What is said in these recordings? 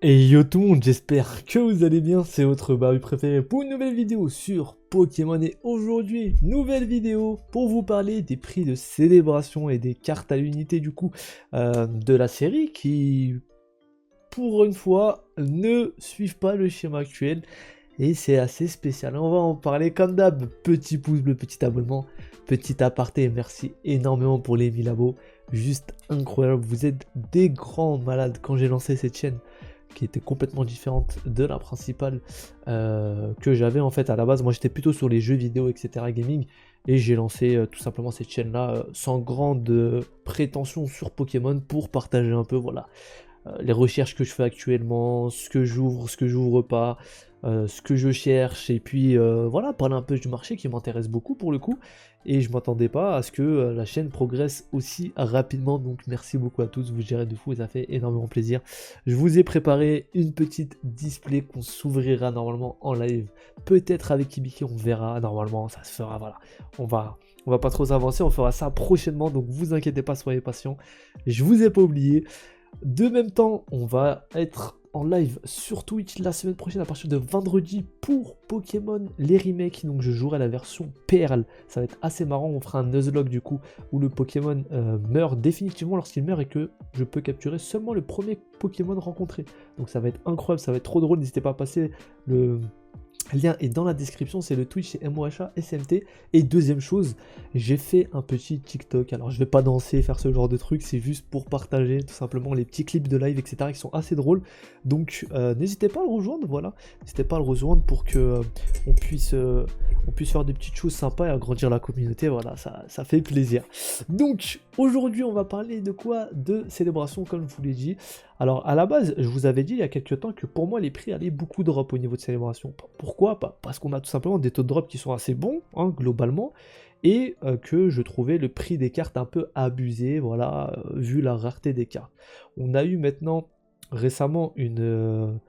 Et yo tout le monde, j'espère que vous allez bien, c'est votre Barbu préféré pour une nouvelle vidéo sur Pokémon. Et aujourd'hui, nouvelle vidéo pour vous parler des prix de célébration et des cartes à l'unité du coup de la série qui, pour une fois, ne suivent pas le schéma actuel. Et c'est assez spécial, on va en parler comme d'hab, petit pouce bleu, petit abonnement, petit aparté, merci énormément pour les 1000 abos, juste incroyable, vous êtes des grands malades. Quand j'ai lancé cette chaîne, qui était complètement différente de la principale que j'avais en fait à la base. Moi j'étais plutôt sur les jeux vidéo, etc. gaming, et j'ai lancé tout simplement cette chaîne là sans grande prétention sur Pokémon pour partager un peu voilà les recherches que je fais actuellement, ce que j'ouvre, ce que j'ouvre pas, ce que je cherche, et puis voilà, parler un peu du marché qui m'intéresse beaucoup pour le coup, et je m'attendais pas à ce que la chaîne progresse aussi rapidement, donc merci beaucoup à tous, vous gérez de fou et ça fait énormément plaisir. Je vous ai préparé une petite display qu'on s'ouvrira normalement en live, peut-être avec Ibiki, on verra, normalement ça se fera, voilà, on va pas trop avancer, on fera ça prochainement, donc vous inquiétez pas, soyez patients, je vous ai pas oublié. De même temps, on va être en live sur Twitch la semaine prochaine à partir de vendredi pour Pokémon les remakes. Donc je jouerai la version Perle. Ça va être assez marrant. On fera un Nuzlocke du coup où le Pokémon meurt définitivement lorsqu'il meurt et que je peux capturer seulement le premier Pokémon rencontré. Donc ça va être incroyable, ça va être trop drôle. N'hésitez pas à passer le lien est dans la description, c'est le Twitch, c'est MOHA SMT. Et deuxième chose, j'ai fait un petit TikTok. Alors je vais pas danser, faire ce genre de truc, c'est juste pour partager tout simplement les petits clips de live, etc. qui sont assez drôles. Donc n'hésitez pas à le rejoindre, voilà. N'hésitez pas à le rejoindre pour que on puisse faire des petites choses sympas et agrandir la communauté, voilà, ça fait plaisir. Donc aujourd'hui on va parler de quoi? De célébration comme je vous l'ai dit. Alors à la base, je vous avais dit il y a quelques temps que pour moi les prix allaient beaucoup drop au niveau de célébration. Pourquoi? Parce qu'on a tout simplement des taux de drop qui sont assez bons, hein, globalement, et que je trouvais le prix des cartes un peu abusé, voilà, vu la rareté des cartes. On a eu maintenant récemment un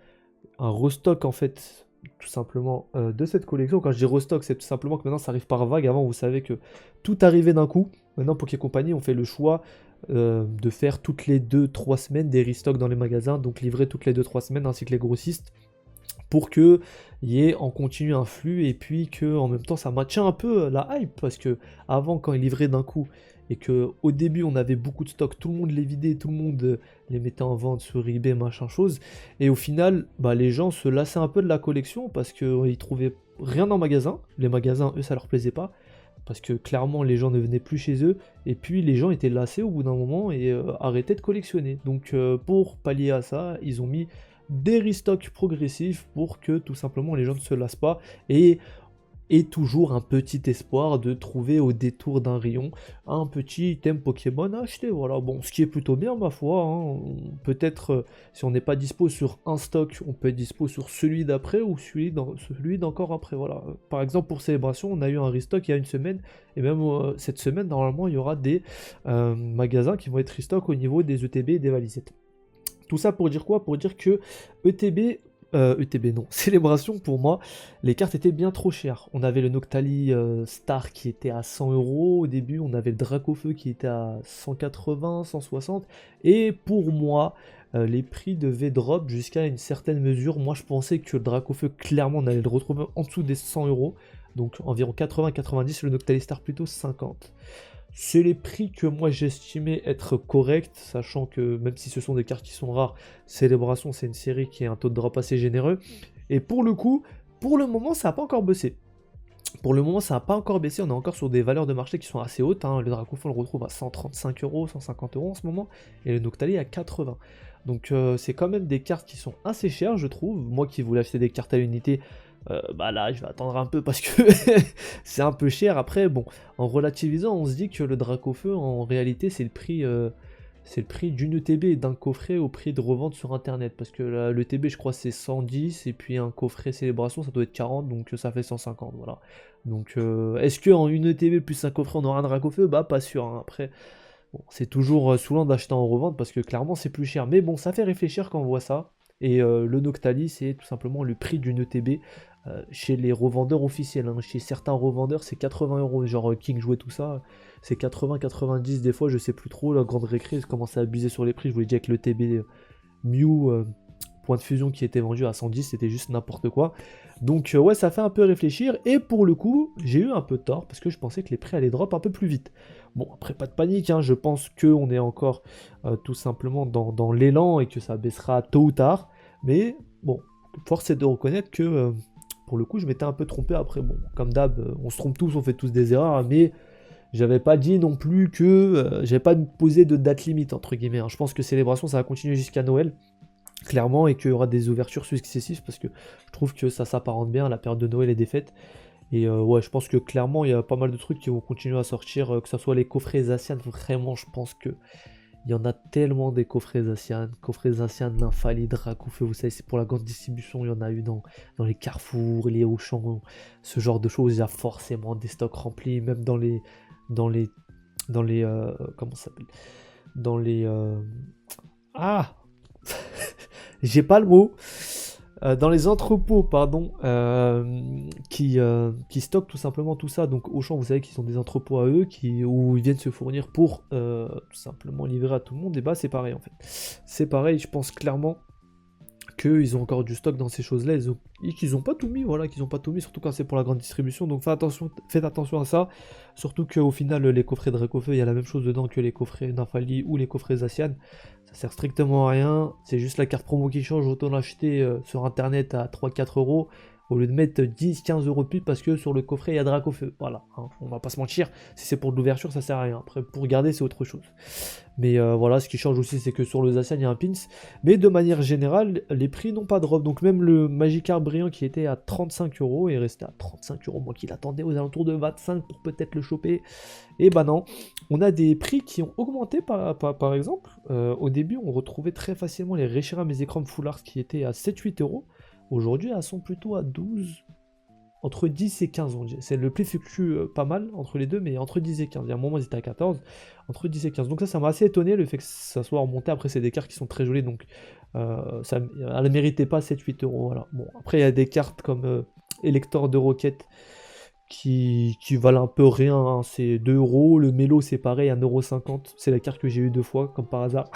restock en fait, tout simplement, de cette collection. Quand je dis restock, c'est tout simplement que maintenant ça arrive par vague. Avant, vous savez que tout arrivait d'un coup. Maintenant, Poké Company, on fait le choix de faire toutes les 2-3 semaines des restocks dans les magasins, donc livrer toutes les 2-3 semaines, ainsi que les grossistes, pour que y ait en continu un flux et puis que en même temps ça maintient un peu la hype, parce que avant, quand ils livraient d'un coup et que au début on avait beaucoup de stock, tout le monde les vidait, tout le monde les mettait en vente sur eBay, machin chose, et au final bah, les gens se lassaient un peu de la collection parce qu'ils trouvaient rien en magasin. Les magasins, eux, ça leur plaisait pas parce que clairement les gens ne venaient plus chez eux, et puis les gens étaient lassés au bout d'un moment et arrêtaient de collectionner. Donc pour pallier à ça, ils ont mis des restocks progressifs pour que tout simplement les gens ne se lassent pas, et toujours un petit espoir de trouver au détour d'un rayon un petit item Pokémon à acheter. Voilà, bon, ce qui est plutôt bien ma foi, hein. Peut-être si on n'est pas dispo sur un stock, on peut être dispo sur celui d'après ou celui d'encore après. Voilà. Par exemple pour Célébration, on a eu un restock il y a une semaine, et même cette semaine normalement il y aura des magasins qui vont être restock au niveau des ETB et des valisettes. Tout ça pour dire quoi? Pour dire que ETB, ETB non, Célébration, pour moi, les cartes étaient bien trop chères. On avait le Noctali Star qui était à 100 euros au début, on avait le Dracofeu qui était à 180, 160, et pour moi, les prix devaient drop jusqu'à une certaine mesure. Moi, je pensais que le Dracofeu, clairement, on allait le retrouver en dessous des 100 euros, donc environ 80-90, le Noctali Star plutôt 50. C'est les prix que moi j'estimais être corrects, sachant que même si ce sont des cartes qui sont rares, Célébration c'est une série qui a un taux de drop assez généreux. Et pour le coup, pour le moment ça n'a pas encore baissé. Pour le moment ça n'a pas encore baissé, on est encore sur des valeurs de marché qui sont assez hautes, hein. Le Dracofeu on le retrouve à 135 euros, 150 euros en ce moment, et le Noctali à 80. Donc c'est quand même des cartes qui sont assez chères je trouve. Moi qui voulais acheter des cartes à l'unité, bah là je vais attendre un peu parce que c'est un peu cher. Après bon, en relativisant on se dit que le Dracofeu en réalité c'est le prix d'une ETB et d'un coffret au prix de revente sur internet, parce que le TB je crois c'est 110 et puis un coffret célébration ça doit être 40, donc ça fait 150, voilà. Donc est-ce que en une ETB plus un coffret on aura un Dracofeu? Bah pas sûr, hein. Après bon, c'est toujours saoulant d'acheter en revente parce que clairement c'est plus cher. Mais bon, ça fait réfléchir quand on voit ça. Et le Noctali, c'est tout simplement le prix d'une ETB chez les revendeurs officiels, hein. Chez certains revendeurs, c'est 80 euros. Genre King jouait tout ça, c'est 80-90 des fois, je sais plus trop. La grande récré commence à abuser sur les prix. Je vous l'ai dit avec le TB Mew points de fusion qui étaient vendus à 110, c'était juste n'importe quoi. Donc ouais, ça fait un peu réfléchir, et pour le coup, j'ai eu un peu tort, parce que je pensais que les prix allaient drop un peu plus vite. Bon, après, pas de panique, hein, je pense qu'on est encore tout simplement dans l'élan, et que ça baissera tôt ou tard, mais bon, force est de reconnaître que... pour le coup, je m'étais un peu trompé. Après, bon, comme d'hab, on se trompe tous, on fait tous des erreurs, mais j'avais pas dit non plus que j'avais pas posé de date limite entre guillemets, hein. Je pense que Célébration ça va continuer jusqu'à Noël, clairement, et qu'il y aura des ouvertures successives parce que je trouve que ça s'apparente bien, la période de Noël est défaite. Et ouais, je pense que clairement il y a pas mal de trucs qui vont continuer à sortir, que ce soit les coffrets Zacian, vraiment je pense que il y en a tellement des coffrets Zacian, Nymphalie, Dracofeu, vous savez, c'est pour la grande distribution, il y en a eu dans les Carrefour, les Auchan, ce genre de choses, il y a forcément des stocks remplis, même dans les comment ça s'appelle, dans les ah j'ai pas le mot, dans les entrepôts, pardon, qui stockent tout simplement tout ça. Donc Auchan, vous savez qu'ils ont des entrepôts à eux où ils viennent se fournir pour tout simplement livrer à tout le monde. Et bah c'est pareil en fait, c'est pareil, je pense clairement qu'ils ont encore du stock dans ces choses-là, et qu'ils n'ont pas tout mis, voilà, qu'ils n'ont pas tout mis, surtout quand c'est pour la grande distribution. Donc faites attention à ça, surtout qu'au final, les coffrets de Dracofeu, il y a la même chose dedans que les coffrets Nymphalie ou les coffrets Zacian. Ça sert strictement à rien, c'est juste la carte promo qui change, autant l'acheter sur internet à 3-4 euros, au lieu de mettre 10-15 euros de pub parce que sur le coffret il y a Dracofeu. Voilà, hein, on va pas se mentir, si c'est pour de l'ouverture ça sert à rien, après pour garder c'est autre chose. Mais voilà, ce qui change aussi c'est que sur le Zacian il y a un pins, mais de manière générale les prix n'ont pas drop, donc même le Magikarp brillant qui était à 35 euros est resté à 35 euros, moi qui l'attendais aux alentours de 25 pour peut-être le choper, et bah non, on a des prix qui ont augmenté par exemple, au début on retrouvait très facilement les Reshiram et Zekrom Full Art qui étaient à 7-8 euros. Aujourd'hui, elles sont plutôt à 12, entre 10 et 15, on dit. C'est le prix fluctue pas mal entre les deux, mais entre 10 et 15. Il y a un moment, ils étaient à 14, entre 10 et 15. Donc ça m'a assez étonné, le fait que ça soit remonté. Après, c'est des cartes qui sont très jolies, donc elle ne méritait pas 7-8 euros. Voilà. Bon, après, il y a des cartes comme Elector de Rocket qui valent un peu rien, hein. C'est 2 euros. Le Mélo, c'est pareil, 1,50 €. C'est la carte que j'ai eu 2 fois, comme par hasard.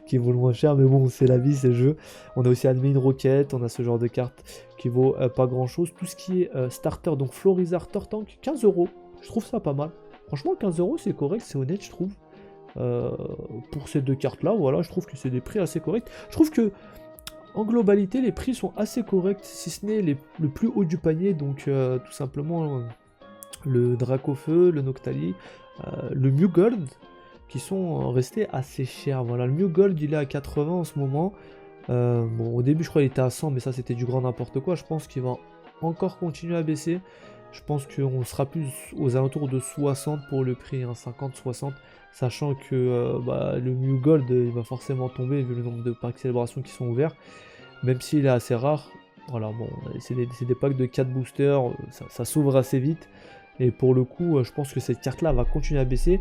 Qui vaut le moins cher, mais bon, c'est la vie, c'est le jeu. On a aussi Admin Rocket, on a ce genre de carte qui vaut pas grand chose. Tout ce qui est starter, donc Florizard Tortank, 15 euros. Je trouve ça pas mal. Franchement, 15 euros, c'est correct, c'est honnête, je trouve. Pour ces deux cartes-là, voilà, je trouve que c'est des prix assez corrects. Je trouve que, en globalité, les prix sont assez corrects, si ce n'est le plus haut du panier, donc tout simplement le Dracofeu, le Noctali, le Mew Gold, qui sont restés assez chers. Voilà, le Mew Gold il est à 80 en ce moment. Bon, au début je crois qu'il était à 100, mais ça c'était du grand n'importe quoi. Je pense qu'il va encore continuer à baisser. Je pense qu'on sera plus aux alentours de 60 pour le prix, hein, 50-60, sachant que le Mew Gold il va forcément tomber vu le nombre de packs célébrations qui sont ouverts, même s'il est assez rare. Voilà, bon, c'est des packs de 4 boosters, ça s'ouvre assez vite, et pour le coup, je pense que cette carte-là va continuer à baisser.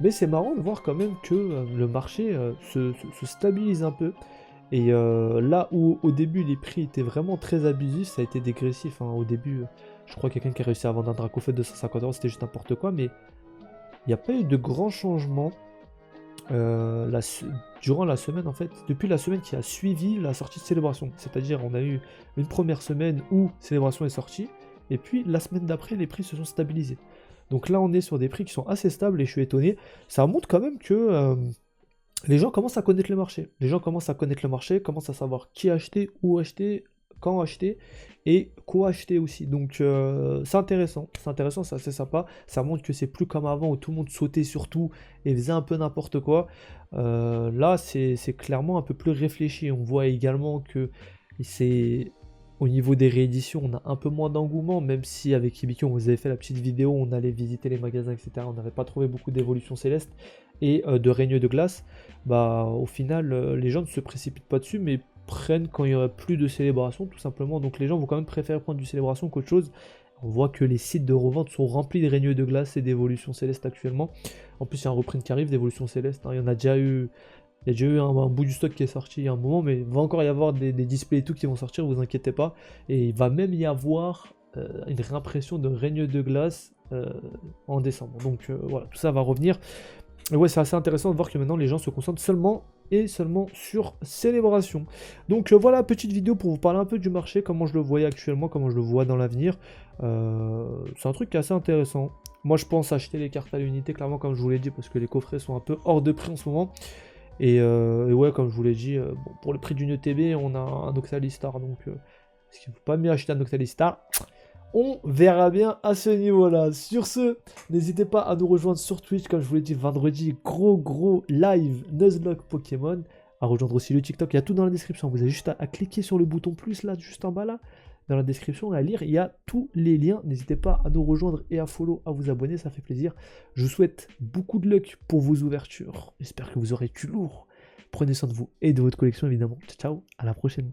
Mais c'est marrant de voir quand même que le marché se stabilise un peu. Et là où au début les prix étaient vraiment très abusifs, ça a été dégressif, hein. Au début, je crois que quelqu'un qui a réussi à vendre un Dracofeu de 250 €, c'était juste n'importe quoi. Mais il n'y a pas eu de grands changements durant la semaine, en fait, depuis la semaine qui a suivi la sortie de Célébration. C'est-à-dire on a eu une première semaine où Célébration est sortie, et puis la semaine d'après les prix se sont stabilisés. Donc là, on est sur des prix qui sont assez stables et je suis étonné. Ça montre quand même que les gens commencent à connaître le marché. Les gens commencent à connaître le marché, commencent à savoir qui acheter, où acheter, quand acheter et quoi acheter aussi. Donc c'est intéressant, c'est assez sympa. Ça montre que c'est plus comme avant où tout le monde sautait sur tout et faisait un peu n'importe quoi. Là, c'est clairement un peu plus réfléchi. On voit également que c'est... Au niveau des rééditions, on a un peu moins d'engouement, même si avec Hibiki, on vous avait fait la petite vidéo, on allait visiter les magasins, etc. On n'avait pas trouvé beaucoup d'évolutions célestes et de règne de glace. Bah, au final, les gens ne se précipitent pas dessus, mais prennent quand il n'y aura plus de célébration, tout simplement. Donc les gens vont quand même préférer prendre du célébration qu'autre chose. On voit que les sites de revente sont remplis de règne de glace et d'évolutions célestes actuellement. En plus, il y a un reprint qui arrive d'évolutions célestes, hein. Il y en a déjà eu... Il y a déjà eu un bout du stock qui est sorti il y a un moment, mais il va encore y avoir des displays et tout qui vont sortir, vous inquiétez pas. Et il va même y avoir une réimpression de règne de glace en décembre. Donc voilà, tout ça va revenir. Et ouais, c'est assez intéressant de voir que maintenant les gens se concentrent seulement et seulement sur Célébration. Donc voilà, petite vidéo pour vous parler un peu du marché, comment je le voyais actuellement, comment je le vois dans l'avenir. C'est un truc qui est assez intéressant. Moi je pense acheter les cartes à l'unité, clairement comme je vous l'ai dit, parce que les coffrets sont un peu hors de prix en ce moment. Et ouais, comme je vous l'ai dit, bon, pour le prix d'une ETB, on a un Oxalistar, donc est-ce qu'il ne faut pas mieux acheter un Oxalistar? On verra bien à ce niveau-là. Sur ce, n'hésitez pas à nous rejoindre sur Twitch, comme je vous l'ai dit, vendredi, gros live Nuzlocke Pokémon. À rejoindre aussi le TikTok, il y a tout dans la description. Vous avez juste à cliquer sur le bouton plus là, juste en bas là, dans la description, et à lire, il y a tous les liens. N'hésitez pas à nous rejoindre et à follow, à vous abonner, ça fait plaisir. Je vous souhaite beaucoup de luck pour vos ouvertures. J'espère que vous aurez du lourd. Prenez soin de vous et de votre collection évidemment. Ciao, à la prochaine.